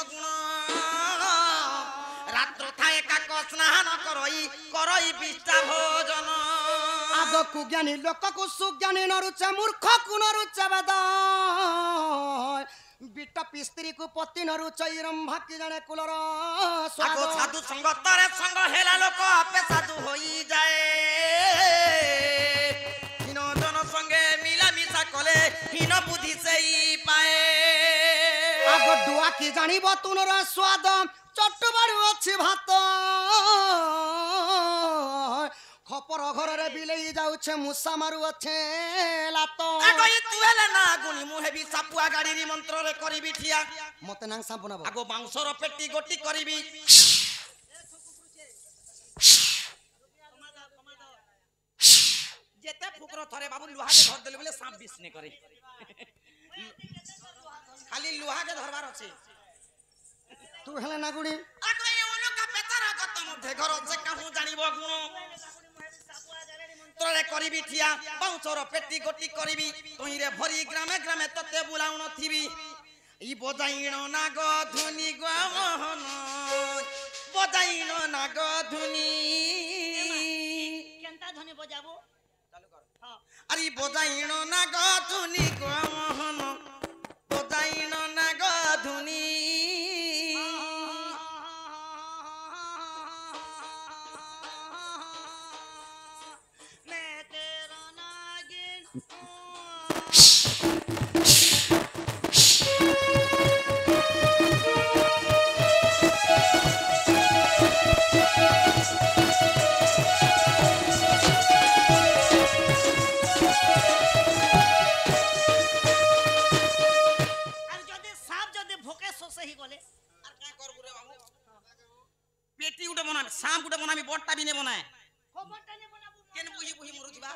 গুণ রাত্র থায়ে কাক স্নান করই বিষ্টা ভোজন আগকু জ্ঞানী লোককু সুজ্ঞানী নরুচে মূর্খকু নরুচে বেদ বিট পিস্ত্রীকু পতি নরুচে রম্ভা কি জানে কুলর আগো সাধু সঙ্গ তরে সঙ্গ হেলা লোক আপে সাধু হই যায় হীন জন সঙ্গে মিলামিশা কলে হীন বুদ্ধি সেই পায় আগ ডুয়া কি জানিব তুনর স্বাদ চট্ট বাড়ু ଅଛି ভাত খপর ঘরে বিলেই যাউছে মুসা মারু আছে লাত আগো তু হেলে না গুনি মু হেবি সাপুয়া গাড়ির মন্ত্রে করিবি ঠিয়া মতে নাং সাপ বনাবো আগো বাংশর পেটি গটি করিবি যেতে ফুকর থরে বাবু লুহাকে ধর দেলে বলে সাপ বিষ্ণে করে খালি লুহাকে ধরবার আছে তু হেলে না গুনি আগো এই ওলকা পেতার গত মধ্যে ঘর যে কাহু জানিব গুণ তোরে করিবি ঠিয়া বাউচর পেটি গটি করিবি তহিরে ভরি গ্রামে গ্রামে ততে বুলাউ নথিবি ই বজাইণ নাগ ধুনি গো মোহন বজাইণ নাগ ধুনি কেনতা ধনে বজাবো আরে বজাইণ নাগ ধুনি গো মোহন বজাইণ নাগ ধুনি মে তেরা নাগিন আর যদি সাপ যদি ভোকে শোষেহি গলে আর কা করবু রে বাবু পেটি উঠে বনাবি সাপ উঠে বনাবি বড়টা বিনে বনায় খবরটা নে বনাবো কেন বুঝি বুঝি মরুছিবা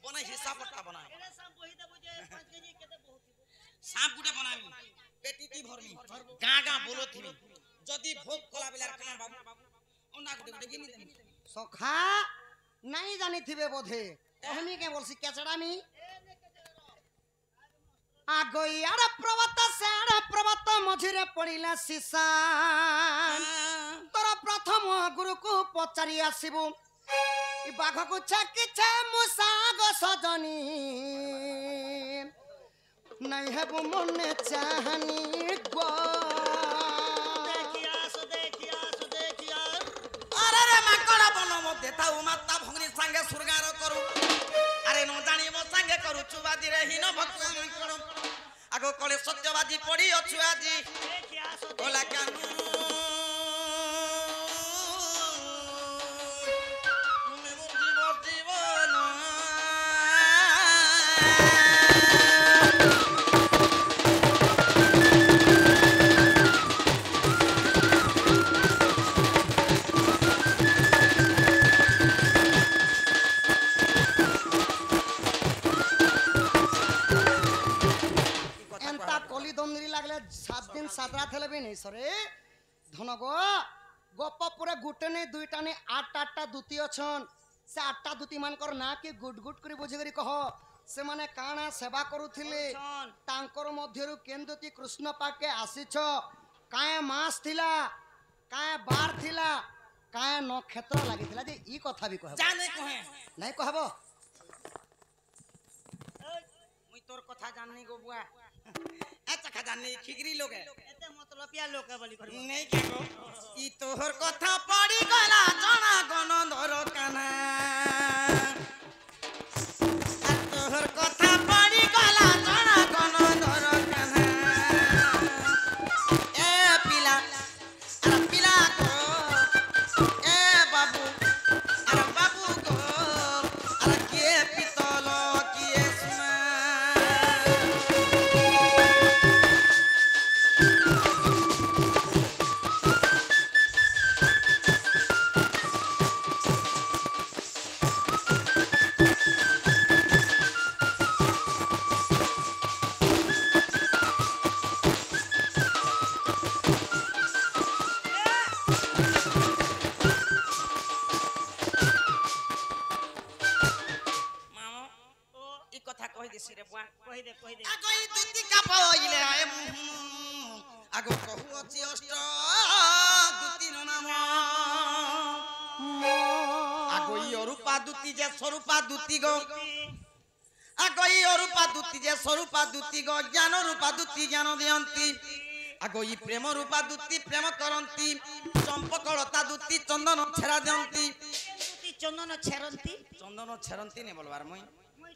বনাই হিসাবটা বনায় এরে সাপ বহিতে বুঝে 5 কেজি কেতে বহুত সাপ গুটে বনাবি পেটি টি ভরবি গাঁ গাঁ বলথিবি যদি ভোগ কলা বেলার কাঁ বাবু ওনা গুটে গুটে গিনি দেবি সখা নাই জানি থিবে বোধে এহনি কে বলছি কেচড়ামি আগইয়ার প্রবত সাড় প্রবত মঝিরে পড়িলা সিসা তোর প্রথম গুরুকু পচারি আসিবু ই বাঘকু ছাকিছে মুসা গো সজনী নাই হেবু মনে চাহানি গো দেখিয়া আরে রে মাকড়া বন মধ্যে তাও মাতা ভঙ্গি সঙ্গে সুরগার করু আরে ন জানিব সঙ্গে করু চুবাদি রে হীন ভক্ত মাকড় আগো কলে সত্যবাদী পড়ি অছু আজি ওলা কানু তুমি মোর জীবন এন্তা কলি দন্দরি লাগলে 7 দিন 7 রাত হেলে বি নেই সরে ধন গো গপ পুরে গুটে নেই দুইটা নেই 8 দুতি অছন সে 8টা দুতি মানকর না কি গুড গুড করে বুঝি করি কহ সে মানে কানা সেবা করুথিলে তাঙ্কর মধ্যরু কেন্দুতি কৃষ্ণ পাকে আসিছ কায়ে মাস থিলা কায়ে বার থিলা কায়ে নক্ষত্র লাগিଥିଲା যে ই কথা বি কহব জানে কহে নাই কহব মুই তোর কথা জাননি গো বুয়া আচ্ছা খা জাননি খিগরি লোকে এতে মতলবিয়া লোকে বলি করবো নেই কে গো ই তোর কথা পড়ি গলা জনা গন ধর কানা আর তোর কথা পড়ি গলা জনা গন ধর কানা এ পিলা আর পিলা গো এ বাবু আর বাবু গো আর কে পিতল কে সোনা কহি দেছি রে বুয়া কই দে আগই দুতি কাপইলে আয় আগো কহু ଅଛି ଅଷ୍ଟ ଦୁତିର ନାମ আগই অরূপা দুতি যে স্বরূপা দুতি গো আগই অরূপা দুতি যে স্বরূপা দুতি গো জ্ঞান রূপা দুতি জ্ঞান দিয়ন্তি আগই প্রেম রূপা দুতি প্রেম করন্তি চম্পকলতা দুতি চন্দন ছেড়া দিয়ন্তি দুতি চন্দন ছেরন্তি চন্দন ছেড়ন্তি নে বলবার মই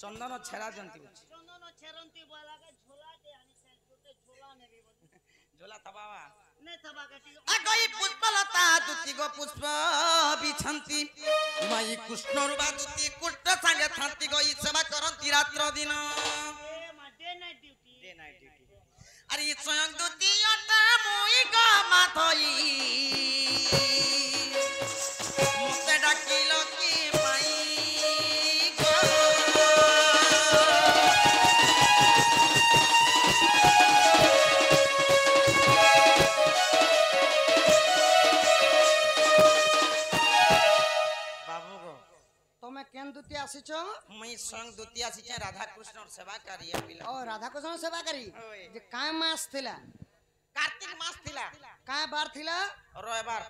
চন্দন ছেড়া দিয়ন্তি বলছি চন্দন ছেরন্তি বলাকে ঝোলা দে আনিছে তোতে ঝোলা নেবি বলি ঝোলা থাবাবা নে থবা কাটি আগই পুষ্পলতা দুতি গো পুষ্প বিছন্তি মাই কৃষ্ণ রূপা দুতি কুষ্ট সাঙ্গে থান্তি গো ই সেবা করন্তি রাত্র দিন এ মা day night duty day night duty আরে স্বয়ং দুতি অটা মুই গো মাথই মতে ডাকিল কি পাই গো বাবু গো তুমি কেন দুতি আসিছ মুই স্বয়ং দুতি আসিছে রাধা কৃষ্ণর সেবা করিয়া পিলা ও রাধাকৃষ্ণ সেবা করি ওই। যে কায় মাস থিলা কার্তিক মাস থিলা কায় বার থিলা রবিবার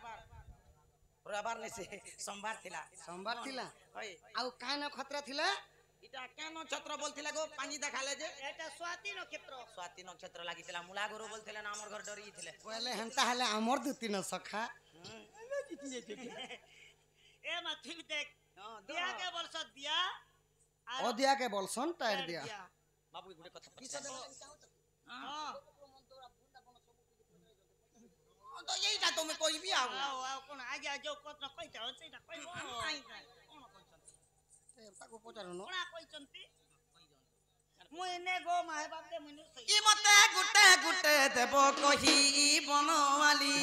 রবিবার নেছে সোমবার থিলা সোমবার থিলা ওই আউ কায় নক্ষত্র থিলা এটা কেন নক্ষত্র বলছিলে গো পানি দেখালে যে এটা স্বাতি নক্ষত্র স্বাতি নক্ষত্র লাগিছিল মূলা গরু বলছিলে না আমার ঘর ডরি ছিলে কইলে হেনতা হলে আমর দুতি ন সখা এ মা ঠিক দেখ হ্যাঁ, দিয়া কে বলছ দিয়া আর ও দিয়া কে বলছন টাইর দিয়া বাবু গুড়ে কথা হ্যাঁ তো এইটা তুমি কইবি আও আও আও কোন আজ আজ কত কইতা হচ্ছে এটা কইব তাকু পচারুন কোন কইছন্তি মুই নে গো মাহে বাপে মুনি সই কি মতে গুটে গুটে দেব কহি বনমালী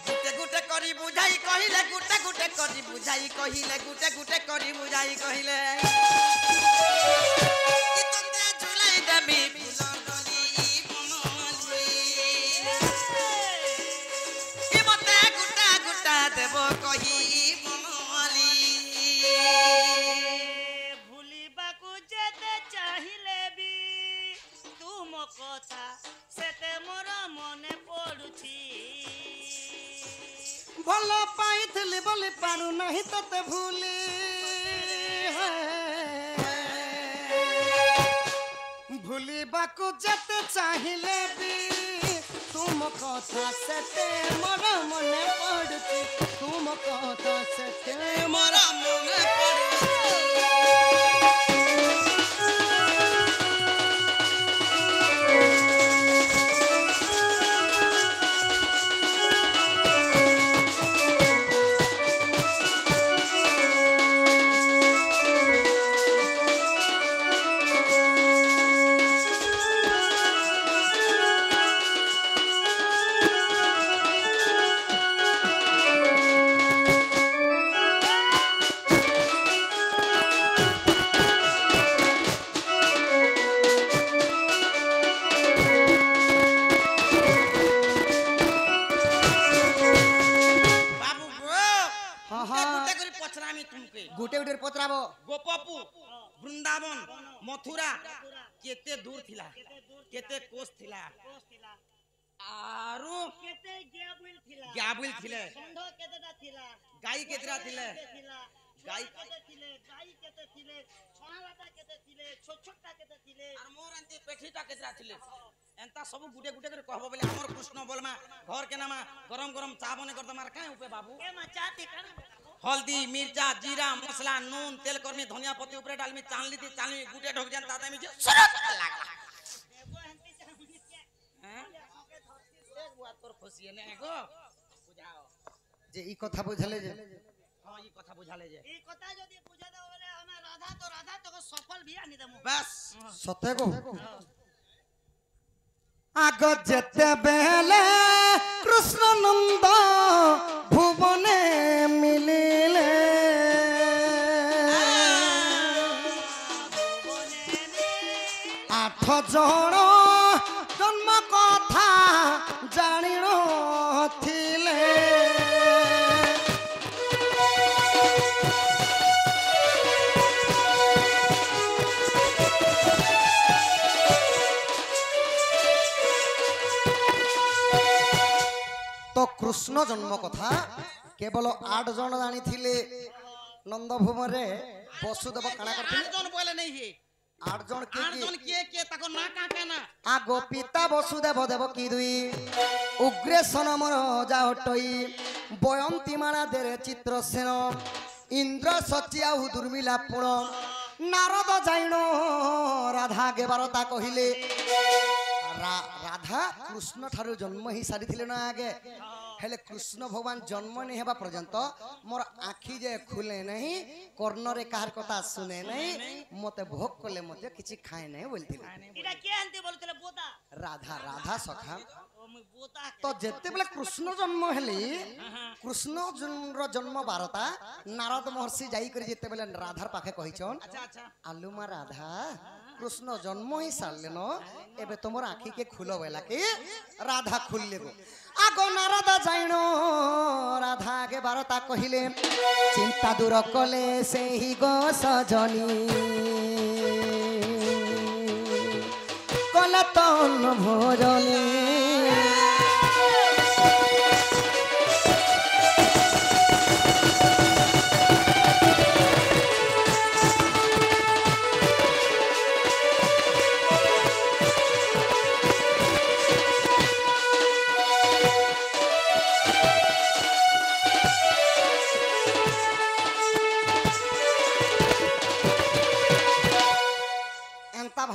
গুটে গুটে করি বুঝাই কহিলে গুটে গুটে করি বুঝাই কহিলে গুটে গুটে করি বুঝাই কহিলে কি তোতে ঝুলাই দেবি ফুলর ডলি বনমালী কি মতে গুটা গুটা দেব কহি বনমালী ভুলিবাকু যেতে চাহিলে বি তুম কথা সেতে মোর মনে পড়ুছি ভাল পাইଥିଲି বলি পারু নাহি ততে ভুলি ভুলিবাকু যেতে চাহিলে বি তুম কথা সেতে মোর মনে পড়ুছি তুম কথা সেতে মোর মনে পড়ে বাবু গো হ্যাঁ, গুটে হ্যাঁ। গুটে করে পছরামি তুমকে গুটে গুটে পত্রাবো গোপপুর বৃন্দাবন মথুরা কেতে দূর থিলা কেতে কোষ থিলা কোস্তিলা আরু কেতে গিয়াবুল থিলা গ্যাবুল থিলে ষণ্ড কেতেটা থিলা গাই কেতরা থিলে থিলা গাই গাই কেতে থিলে গাই কেতে থিলে ছଣାলাটা কেতে থিলে ছোটটা কেতে থিলে আর মোর আন্তি পেঠিটা কেতরা থিলে এন্তা সব গুটে গুটে করে কহব বলে আমার কৃষ্ণ বলমা ঘর কেনামা গরম গরম চা বনে করতে মার কাই উপে বাবু এ মা চাতি কান हल्दी मिर्चा जीरा मसला नून तेल कर्मी धनिया पत्ती ऊपर डालमी चांदली थी चांदली गुटे ढोक जान ताते में सरत लागला देबो हंती चामुनी के हैं एक बात पर खुशी है ने गो बुझाओ যে এই কথা বুঝালে যে हां ई कथा बुझाले जे এই কথা যদি বুঝা দাও বলে আমি রাধা তো সফল भी আনি দেবো बस সতে গো আগ যেতে বেলে কৃষ্ণ নন্দ ভুবনে মিলিলে আঠ জন জন্ম কথা জানি নথিলে কৃষ্ণ জন্ম কথা কেবল 8 জন জানিଥିଲେ নন্দভূমরে বসুদেব কাଣା করଥିଲେ 8 জন বলে নাই হে 8 জন 8 জন কে তাকো না কাকে না আগো পিতা বসুদেব দেবকী দুই উগ্রেসন মর যাহটই বয়ন্তী মালা দেরে চিত্রসেন ইন্দ্র সচিয়া দুর্মিলা পুণ নারদ যাইণ রাধা গেবারতা কহিলে রাধা কৃষ্ণ ঠারু জন্ম হি সারিଥିଲେ না আগে হেলে কৃষ্ণ ভগবান জন্ম নি হেবা পর্যন্ত মোর আখি যে খুলে নাই কর্ণরে কাহার কথা শুনে নাই মতে ভোগ কলে মতে কিছু খায় নাই বলতিলে এটা কে আনতে বলছিলে বোতা রাধা রাধা সখা ও মুই বোতা তো যেতেবেলে কৃষ্ণ জন্ম হেলি কৃষ্ণ জন্ম বারতা নারদ মহর্ষি যাই করে যেতেবেলে রাধার পাখে কহিছন আচ্ছা আচ্ছা আলুমা রাধা কৃষ্ণ জন্ম হি সারলেন এবে তোমার আখিকে খুলো বেলা কি রাধা খুললে গো আগো নারদ যাইণ রাধা আগে বারতা কহিলে চিন্তা দূর কলে সেই গো সজনী কলে তন ভোজনী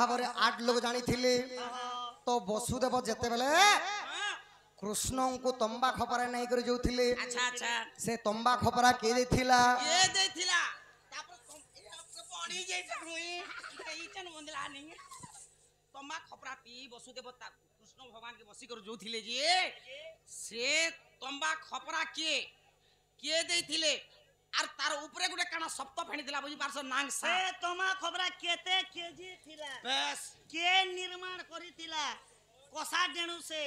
ভাବରେ 8 লোক জানিଥିଲେ তো বসুদেব যেতেবেলে কৃষ্ণଙ୍କୁ ତମ୍ବା ଖପରା ନେଇ କରି ଯାଉଥିଲେ আচ্ছা আচ্ছা ସେ ତମ୍ବା ଖପରା କିଏ ଦେଇଥିଲା এ দেইছিলা তারপর পানি যাইছা মুই এইচন মন্দিলা নেই তোমা খপরা পি বসুদেব তা কৃষ্ণ ভগবান কে বসি করে যাউଥିଲେ যে সে তম্বা খপরা কে দেইছিলে আর তার উপরে গুটে কানা সপ্ত ফেনি দিলা বুঝি পারছ নাংসা সে তোমা খবরা কেতে কেজি থিলা বেশ কে নির্মাণ করিতিলা কষা ডেণু সে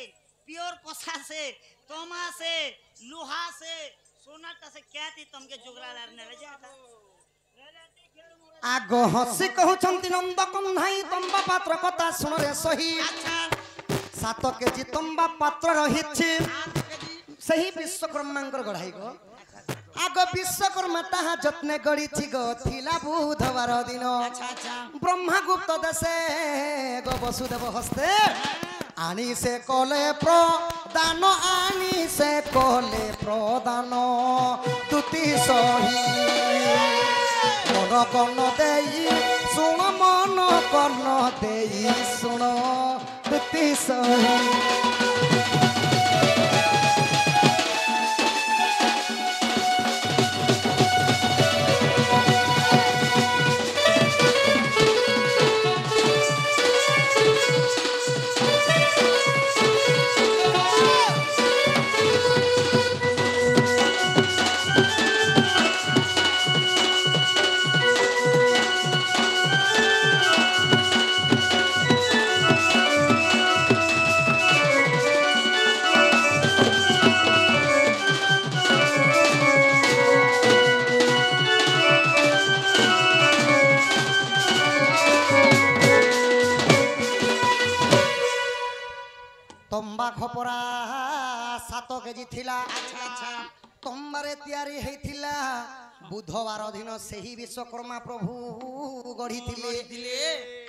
পিওর কষা সে তোমা সে লোহা সে সোনাটা সে ক্যাতি তমকে জোগরা লার নেবে যাতা আগ হসি কହୁଛନ୍ତି ନନ୍ଦ କହ୍ନାଇ ତମ୍ବା ପାତ୍ର କଥା ଶୁଣରେ ସହି আচ্ছা 7 କେଜି ତମ୍ବା ପାତ୍ର ରହିଛି ସେହି ବିଶ୍ୱକର୍ମାଙ୍କର ଗଢାଇ গো আগ বিশ্বকর্মা তাহা যত্নে গড়িছি গো থিলা বুধবার দিন আচ্ছা আচ্ছা ব্রহ্মাগুপ্ত দেশে গো বসুদেব হস্তে আনি সে কলে প্রদান আনি সে কলে প্রদান তুতি সহি মন কর্ণ দেই শুণ মন কর্ণ দেই শুণ তুতি সহি तंबा खपरा 7 केजी थिला আচ্ছা আচ্ছা तंबारे तैयारी हेथिला बुधवार दिन सही विश्वकर्मा प्रभु गढ़ी দিলে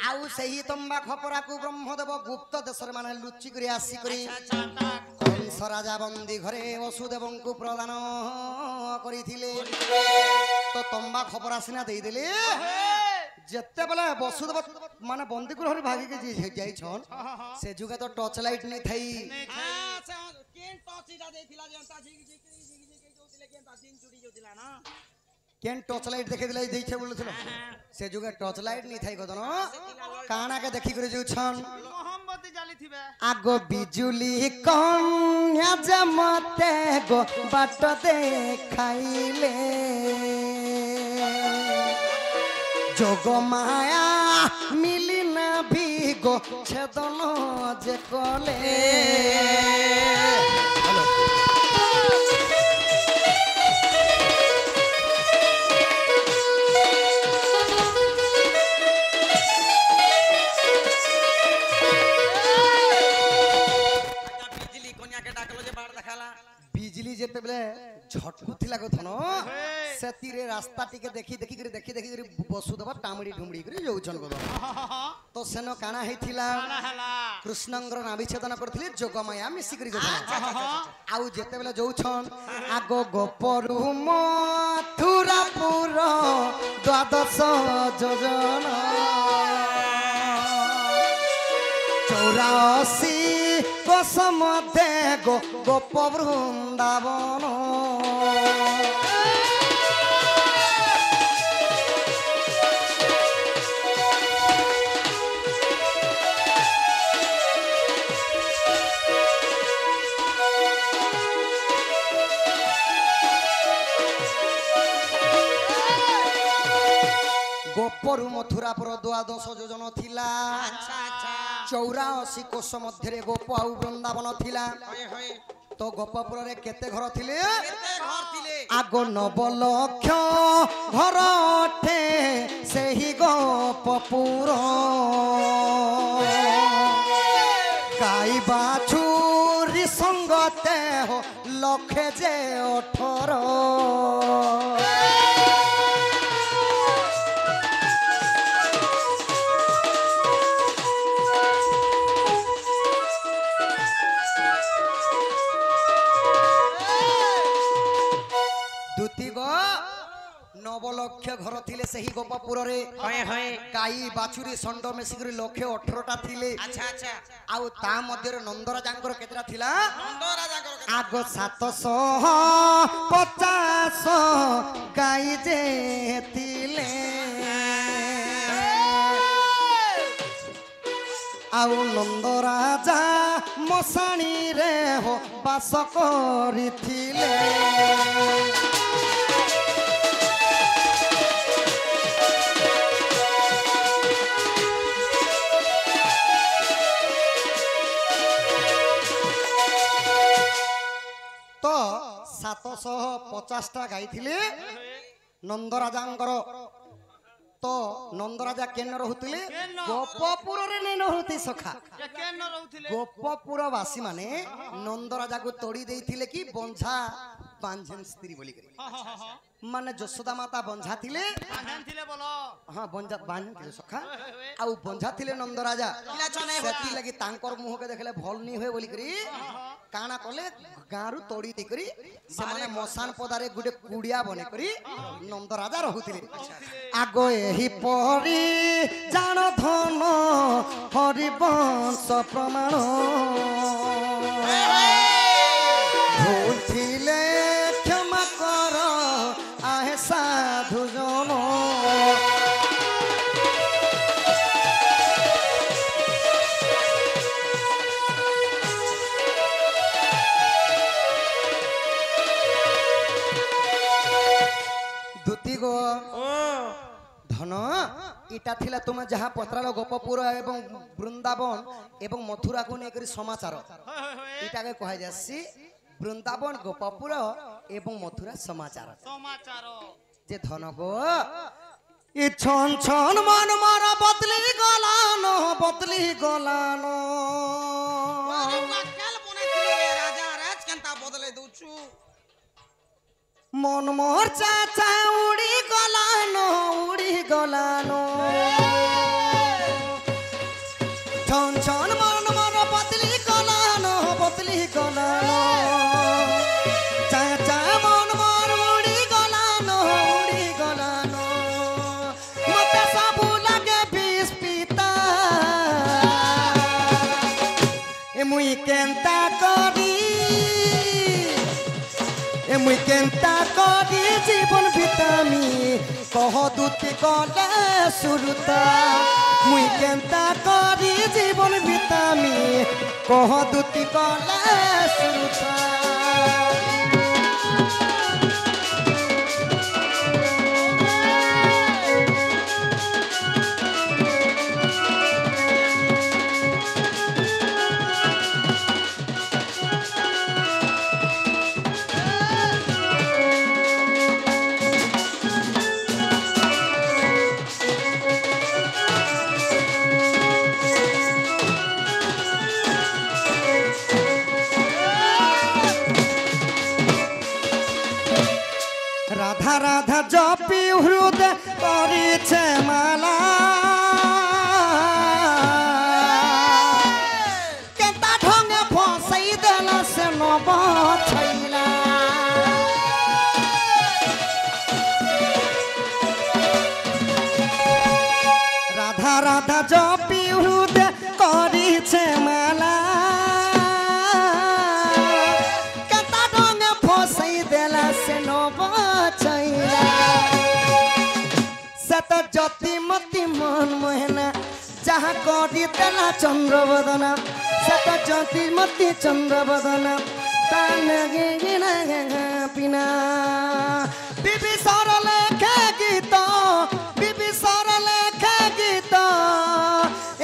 आउ सही तंबा खपरा को ब्रह्मदेव गुप्त देशर माने लुचि करी आसी करी আচ্ছা আচ্ছা कंस राजा बंदी घरे वसुदेव को प्रदान करिथिले तो तंबा खपरा सिना देई देले जेते बेले वसुदेव माने बंदी को हरि भागी के जाई छन से जुगे तो टॉर्च लाइट नहीं थई আচ্ছা কেন টচিটা দেইছিলা যে তা ঝিকি ঝিকি ঝিকি যাউছিলে কেন তা দিন চুরি যাউছিলা না केन टॉर्च लाइट देखे दिलाई देइछे बोलुछलो से जुगे टॉर्च लाइट नहीं थाई गदन काना के देखि करे जाउ छन मोहम्मती जाली थिबे आगो बिजुली कन्या जमते गो बाट देखाइले जोग माया मिली ना भी गो छेदन जे कले ଯେତେବେଳେ ଝଟକୁଥିଲା ଗୋ ଧନ ସେତିରେ ରାସ୍ତା ଟିକେ ଦେଖି କରି ବସୁଦବା ଟାମୁଡ଼ି ଢୁମୁଡ଼ି କରି ଯାଉଛନ୍ ଗୋ ଧନ ତ ସେନ କାଣା ହେଇଥିଲା କୃଷ୍ଣଙ୍କର ନାଭିଚ୍ଛେଦନ କରିଥିଲେ ଯୋଗମାୟା ମିଶିକରି ଗୋ ଧନ ଆଉ ଯେତେବେଳେ ଯାଉଛନ୍ ଆଗ ଗୋପରୁ ମଥୁରାପୁର ଦ୍ୱାଦଶ ଯୋଜନା 84 কোষ মধ্যে গোপ বৃন্দাবন ଗୋପରୁ ମଥୁରାପୁର ଦ୍ୱାଦଶ ଯୋଜନ ଥିଲା 84 କୋଶ ମଧ୍ୟରେ ଗୋପ ଆଉ ବୃନ୍ଦାବନ ଥିଲା ତ ଗୋପପୁରରେ କେତେ ଘର ଥିଲେ ଆଗ 9 ଲକ୍ଷ ଘର ଅଟେ ସେହି ଗୋପପୁର ଗାଈ ବାଛୁରୀ ସଙ୍ଗତେ ଲକ୍ଷେ ଯେ 18 9 ଲକ୍ଷ ଘର ଥିଲେ ସେହି ଗୋପପୁରରେ ଗାଈ ବାଛୁରୀ ଷଣ୍ଡ ମିଶିକରି 118ଟା ଥିଲେ ଆଉ ତା ମଧ୍ୟରେ ନନ୍ଦରାଜାଙ୍କର କେତେଟା ଥିଲା ଆଗ 750 ଗାଈ ଯେ ଥିଲେ ଆଉ ନନ୍ଦରାଜା ମଶାଣୀରେ ବାସ କରିଥିଲେ ତ 750ଟା ଗାଈ ଥିଲେ ନନ୍ଦରାଜାଙ୍କର ତ ନନ୍ଦରାଜା କେନ ରହୁଥିଲେ ଗୋପପୁରରେ ନେଇ ରହୁଥିଲେ ସଖା ଗୋପପୁର ବାସୀ ମାନେ ନନ୍ଦରାଜାକୁ ତୋଡ଼ି ଦେଇଥିଲେ କି ବଞ୍ଝା ବାଞ୍ଝେନ ସ୍ତ୍ରୀ ବୋଲି କରି ମାନେ ଯଶୋଦା ମାତା ବଞ୍ଝା ଥିଲେ ହଁ ବଞ୍ଝା ବାଞ୍ଝେନ ଥିଲେ ସଖା ଆଉ ବଞ୍ଝା ଥିଲେ ନନ୍ଦରାଜା ସେତି ଲାଗି ତାଙ୍କର ମୁହଁକେ ଦେଖିଲେ ଭଲ ନି ହୁଏ ବୋଲି କରି କାଣା କଲେ ଗାଁରୁ ତୋଡ଼ି ଦେଇକରି ସେମାନେ ମଶାନ ପଦାରେ ଗୋଟେ କୁଡ଼ିଆ ବନେଇ କରି ନନ୍ଦରାଜା ରହୁଥିଲେ ଆଗ ଏହିପରି ଜାଣ ଧନ ହରିବଂଶ ପ୍ରମାଣ ଭୁଲ ଥିଲେ କ୍ଷମା କର ଆହେ ସାଧୁ ଜନ ଧନ इटा थिला तुम जहाँ पत्राल गोपपुर एवं वृंदावन एवं मथुरा को लेकर समाचार इटा के कहा जासी वृंदावन गोपपुर एवं मथुरा समाचार जे धन गो इ छन छन मन मारा बदली गलानो राजा राज केनता बदले दउछु मन मोर चाचा उड़ी गलानो छन छन मन मन बदली गलानो चाचा मन मोर उड़ी गलानो मते सबू लगे बीस पिता ए मुई केनता करी जीवन बितामी कह दूती कले सुरता मुई केनता करी जीवन बितामी कह दूती कले सुरता রাধা জপি হৃদয় করিছে মালা কেতা ঢঙ্গে ফসাই দেলা সে নব ছইলা রাধা রাধা জপি হৃদয় করিছে মালা কেতা ঢঙ্গে ফসাই দেলা সে নব ছইলা সে তো জ্যোতিমতী মন মোহনা যাহা করি দেলা চন্দ্রবদনা সে তো জ্যোতিমতী চন্দ্রবদনা তান পিনা বিবি সরলেখে গীত বিবি সরলেখে গীত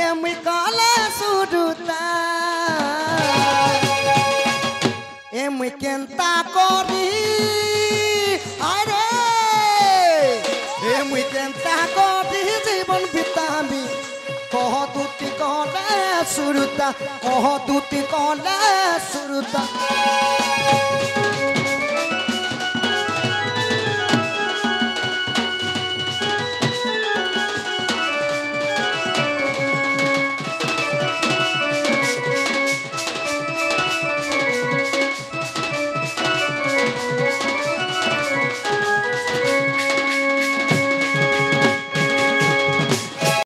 এমি কলে সুরুতা এমি কেন্তা করি আরে এমি কেন্তা করি জীবন বিতাবি কহ দুটি কলে সুরুতা কহ দুটি কলে সুরুতা